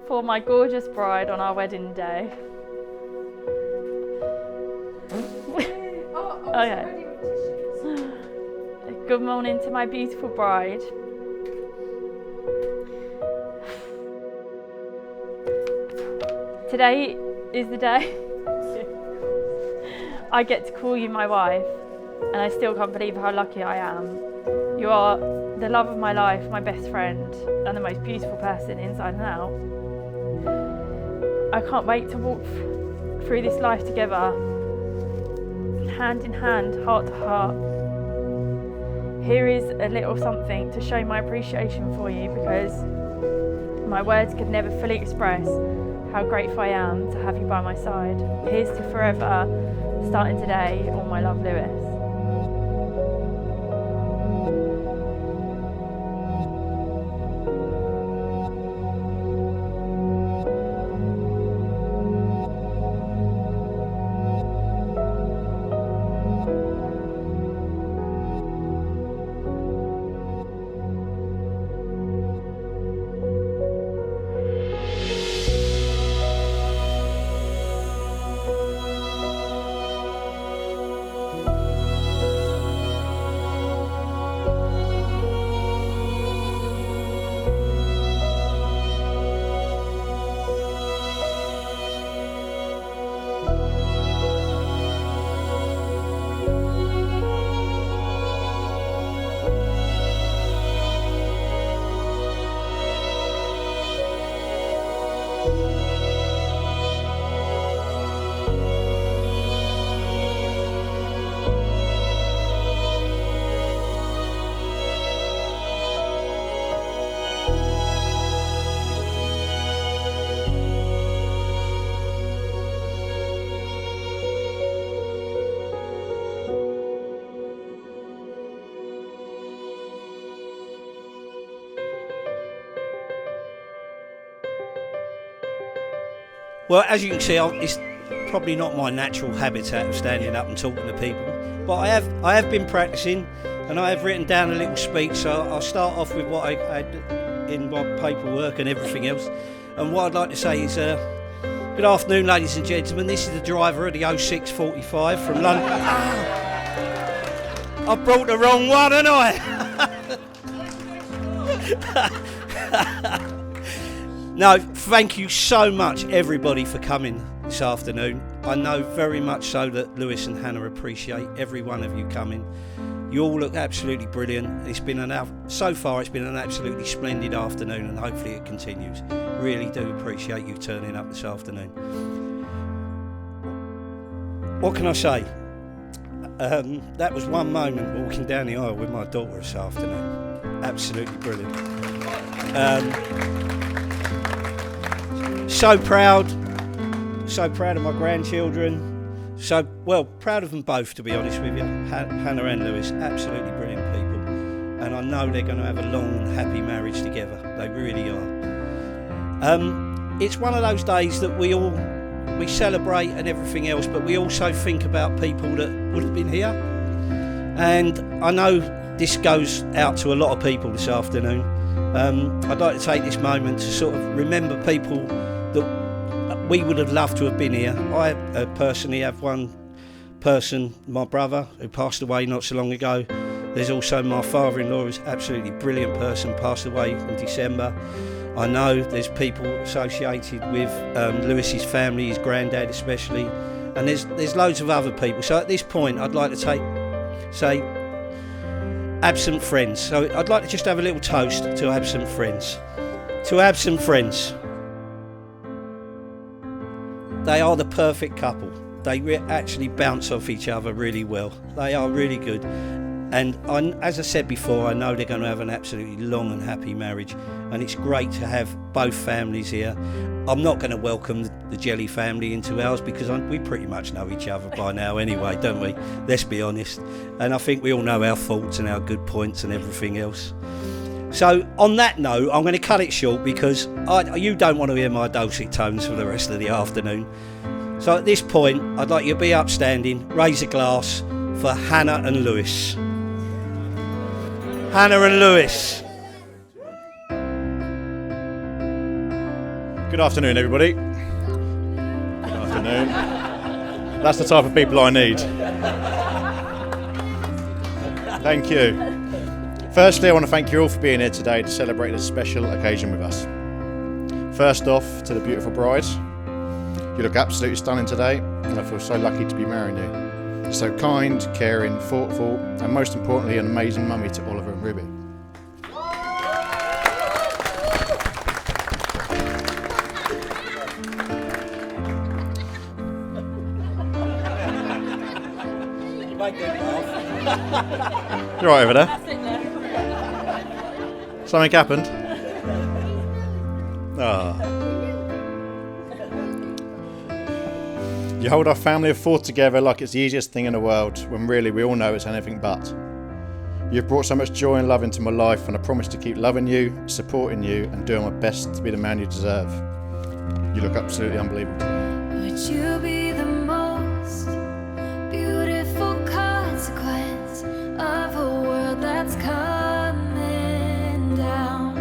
for my gorgeous bride on our wedding day. Okay. Good morning to my beautiful bride. Today is the day I get to call you my wife, and I still can't believe how lucky I am. You are the love of my life, my best friend, and the most beautiful person inside and out. I can't wait to walk through this life together, hand in hand, heart to heart. Here is a little something to show my appreciation for you, because my words could never fully express how grateful I am to have you by my side. Here's to forever, starting today, all my love, Lewis. Well, as you can see, it's probably not my natural habitat of standing up and talking to people, but I have been practicing, and I have written down a little speech. So I'll start off with what I had in my paperwork and everything else. And what I'd like to say is, good afternoon, ladies and gentlemen. This is the driver of the 0645 from London. I brought the wrong one, haven't I? No, thank you so much, everybody, for coming this afternoon. I know very much so that Lewis and Hannah appreciate every one of you coming. You all look absolutely brilliant. So far it's been an absolutely splendid afternoon, and hopefully it continues. Really do appreciate you turning up this afternoon. What can I say? That was one moment walking down the aisle with my daughter this afternoon. Absolutely brilliant. So proud of my grandchildren. So, well, proud of them both, to be honest with you. Hannah and Lewis, absolutely brilliant people. And I know they're going to have a long and happy marriage together. They really are. It's one of those days that we celebrate and everything else, but we also think about people that would have been here. And I know this goes out to a lot of people this afternoon. I'd like to take this moment to sort of remember people that we would have loved to have been here. I personally have one person, my brother, who passed away not so long ago. There's also my father-in-law, who's an absolutely brilliant person, passed away in December. I know there's people associated with Lewis's family, his granddad especially, and there's loads of other people. So at this point, I'd like to say absent friends. So I'd like to just have a little toast to absent friends. To absent friends. They are the perfect couple. They actually bounce off each other really well. They are really good. And as I said before, I know they're going to have an absolutely long and happy marriage. And it's great to have both families here. I'm not going to welcome the Jelly family into ours because we pretty much know each other by now anyway, don't we? Let's be honest. And I think we all know our faults and our good points and everything else. So on that note, I'm going to cut it short because you don't want to hear my dulcet tones for the rest of the afternoon. So at this point, I'd like you to be upstanding, raise a glass for Hannah and Lewis. Hannah and Lewis. Good afternoon, everybody. Good afternoon. That's the type of people I need. Thank you. Firstly, I want to thank you all for being here today to celebrate this special occasion with us. First off, to the beautiful bride. You look absolutely stunning today, and I feel so lucky to be marrying you. You're so kind, caring, thoughtful, and most importantly, an amazing mummy to Oliver and Ruby. You're right over there. Something happened. You hold our family of four together like it's the easiest thing in the world, when really we all know it's anything but. You've brought so much joy and love into my life, and I promise to keep loving you, supporting you, and doing my best to be the man you deserve. You look absolutely unbelievable. Would you be the most beautiful consequence of a world that's coming down?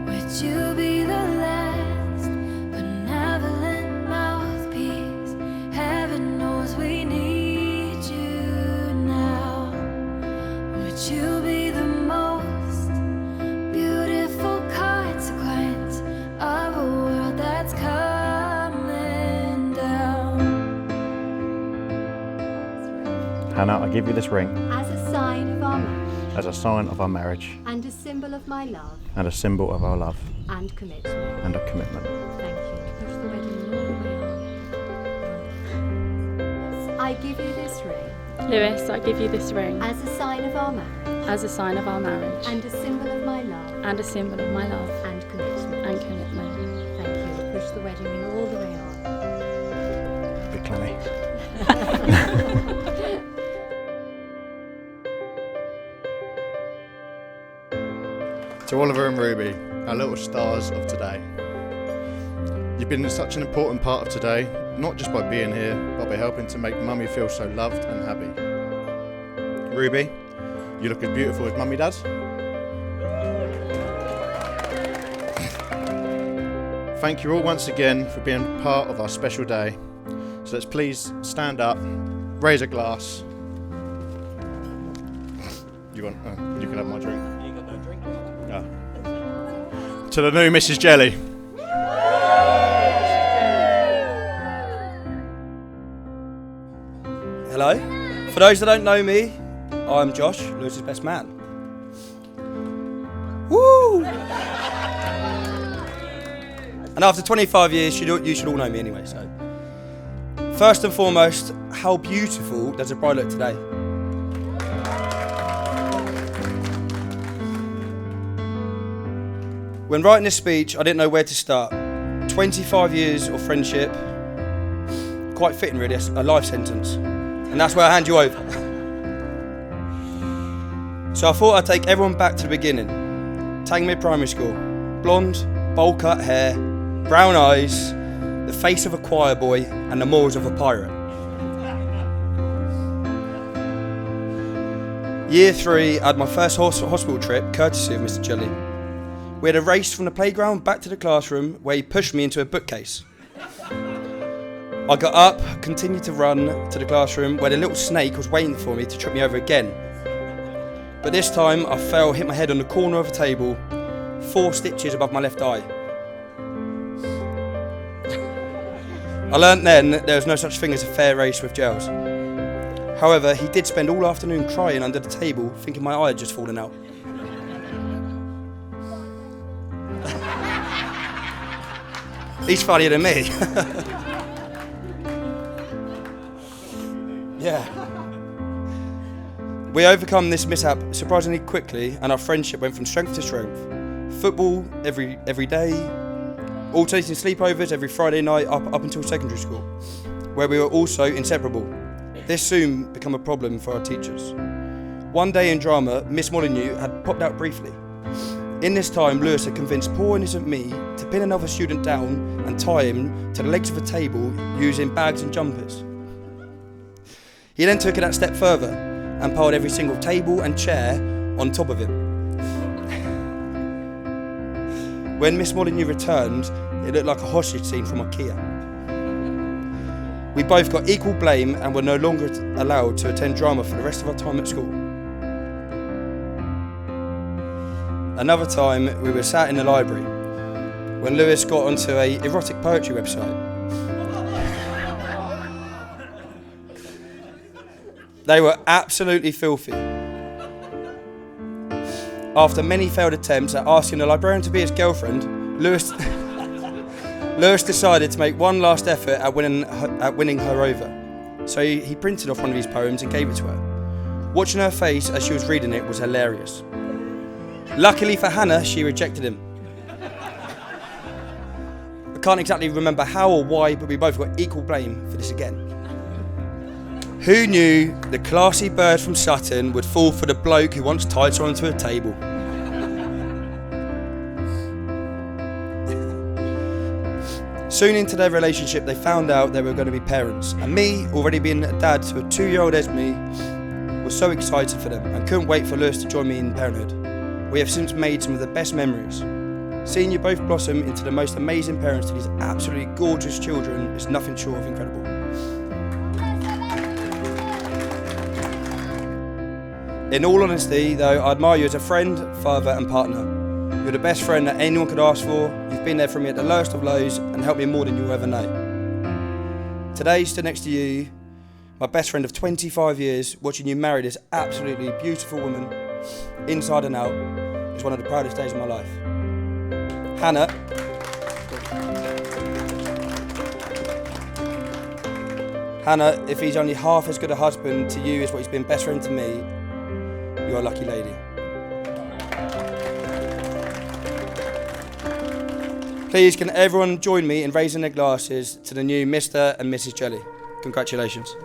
Would you be the last benevolent mouthpiece? Heaven knows we need you now. Would you be the most beautiful consequence of a world that's coming down? Hannah, I give you this ring As a sign of our marriage as a sign of our marriage and a symbol of my love and a symbol of our love and commitment. and a commitment. Thank you. Push the wedding all the way on. I give you this ring Lewis, I give you this ring as a sign of our marriage as a sign of our marriage and a symbol of my love and a symbol of my love and commitment. and commitment. Thank you. Push the wedding ring all the way on. Bit clammy. To Oliver and Ruby, our little stars of today. You've been such an important part of today, not just by being here, but by helping to make Mummy feel so loved and happy. Ruby, you look as beautiful as Mummy does. Thank you all once again for being part of our special day. So let's please stand up, raise a glass. You can have my drink. You got no drink? No. To the new Mrs. Jelly. Hello. For those that don't know me, I'm Josh, Lewis's best man. Woo! And after 25 years, you should all know me anyway. So, first and foremost, how beautiful does a bride look today? When writing this speech, I didn't know where to start. 25 years of friendship, quite fitting really, a life sentence. And that's where I hand you over. So I thought I'd take everyone back to the beginning. Tangmere Primary School. Blonde, bowl cut hair, brown eyes, the face of a choir boy, and the morals of a pirate. Year 3, I had my first hospital trip, courtesy of Mr. Jelly. We had a race from the playground back to the classroom where he pushed me into a bookcase. I got up, continued to run to the classroom where the little snake was waiting for me to trip me over again. But this time I fell, hit my head on the corner of a table, 4 stitches above my left eye. I learnt then that there was no such thing as a fair race with gels. However, he did spend all afternoon crying under the table, thinking my eye had just fallen out. He's funnier than me. Yeah. We overcome this mishap surprisingly quickly, and our friendship went from strength to strength. Football every day, alternating sleepovers every Friday night up until secondary school, where we were also inseparable. This soon became a problem for our teachers. One day in drama, Miss Molyneux had popped out briefly. In this time, Lewis had convinced poor innocent me to pin another student down and tie him to the legs of a table using bags and jumpers. He then took it that step further and piled every single table and chair on top of him. When Miss Molyneux returned, It looked like a hostage scene from IKEA. We both got equal blame and were no longer allowed to attend drama for the rest of our time at school. Another time, we were sat in the library when Lewis got onto a erotic poetry website. They were absolutely filthy. After many failed attempts at asking the librarian to be his girlfriend, Lewis decided to make one last effort at winning her over. So he printed off one of his poems and gave it to her. Watching her face as she was reading it was hilarious. Luckily for Hannah, she rejected him. I can't exactly remember how or why, but we both got equal blame for this again. Who knew the classy bird from Sutton would fall for the bloke who once tied her onto a table? Soon into their relationship, they found out they were going to be parents, and me, already being a dad to a 2-year-old Esme, was so excited for them and couldn't wait for Lewis to join me in parenthood. We have since made some of the best memories. Seeing you both blossom into the most amazing parents to these absolutely gorgeous children is nothing short of incredible. In all honesty, though, I admire you as a friend, father and partner. You're the best friend that anyone could ask for. You've been there for me at the lowest of lows and helped me more than you'll ever know. Today, stood next to you, my best friend of 25 years, watching you marry this absolutely beautiful woman, inside and out, is one of the proudest days of my life. Hannah, if he's only half as good a husband to you as what he's been best friend to me, you're a lucky lady. Please, can everyone join me in raising their glasses to the new Mr. and Mrs. Jelly? Congratulations.